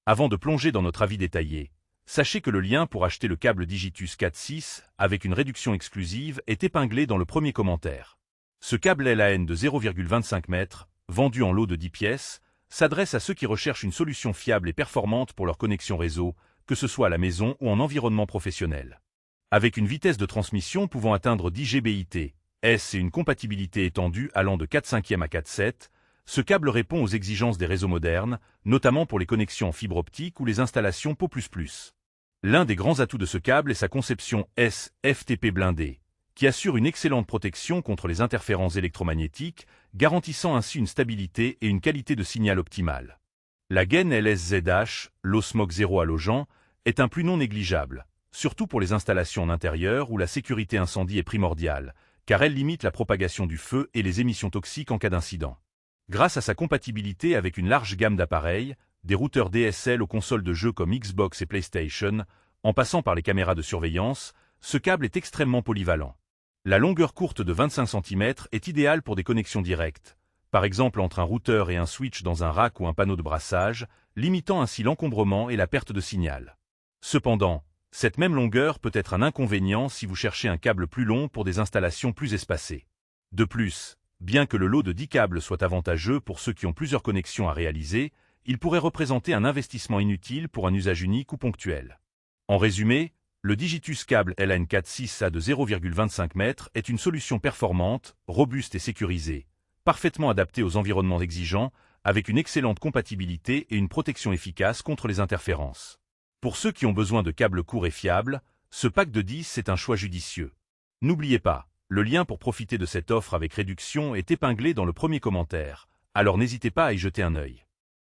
Avant de plonger dans notre avis détaillé, sachez que le lien pour acheter le câble Digitus 4.6 avec une réduction exclusive est épinglé dans le premier commentaire. Ce câble LAN de 0,25 m, vendu en lot de 10 pièces, s'adresse à ceux qui recherchent une solution fiable et performante pour leur connexion réseau, que ce soit à la maison ou en environnement professionnel. Avec une vitesse de transmission pouvant atteindre 10 Gbit, et une compatibilité étendue allant de 4/5 à 4/7, ce câble répond aux exigences des réseaux modernes, notamment pour les connexions en fibre optique ou les installations PO++. L'un des grands atouts de ce câble est sa conception SFTP blindée, qui assure une excellente protection contre les interférences électromagnétiques, garantissant ainsi une stabilité et une qualité de signal optimale. La gaine LSZH, low smoke zéro halogen, est un plus non négligeable, surtout pour les installations en intérieur où la sécurité incendie est primordiale, car elle limite la propagation du feu et les émissions toxiques en cas d'incident. Grâce à sa compatibilité avec une large gamme d'appareils, des routeurs DSL aux consoles de jeux comme Xbox et PlayStation, en passant par les caméras de surveillance, ce câble est extrêmement polyvalent. La longueur courte de 25 cm est idéale pour des connexions directes, par exemple entre un routeur et un switch dans un rack ou un panneau de brassage, limitant ainsi l'encombrement et la perte de signal. Cependant, cette même longueur peut être un inconvénient si vous cherchez un câble plus long pour des installations plus espacées. De plus, bien que le lot de 10 câbles soit avantageux pour ceux qui ont plusieurs connexions à réaliser, il pourrait représenter un investissement inutile pour un usage unique ou ponctuel. En résumé, le Digitus câble LAN 4.6A de 0,25 m est une solution performante, robuste et sécurisée, parfaitement adaptée aux environnements exigeants, avec une excellente compatibilité et une protection efficace contre les interférences. Pour ceux qui ont besoin de câbles courts et fiables, ce pack de 10 est un choix judicieux. N'oubliez pas, le lien pour profiter de cette offre avec réduction est épinglé dans le premier commentaire, alors n'hésitez pas à y jeter un œil.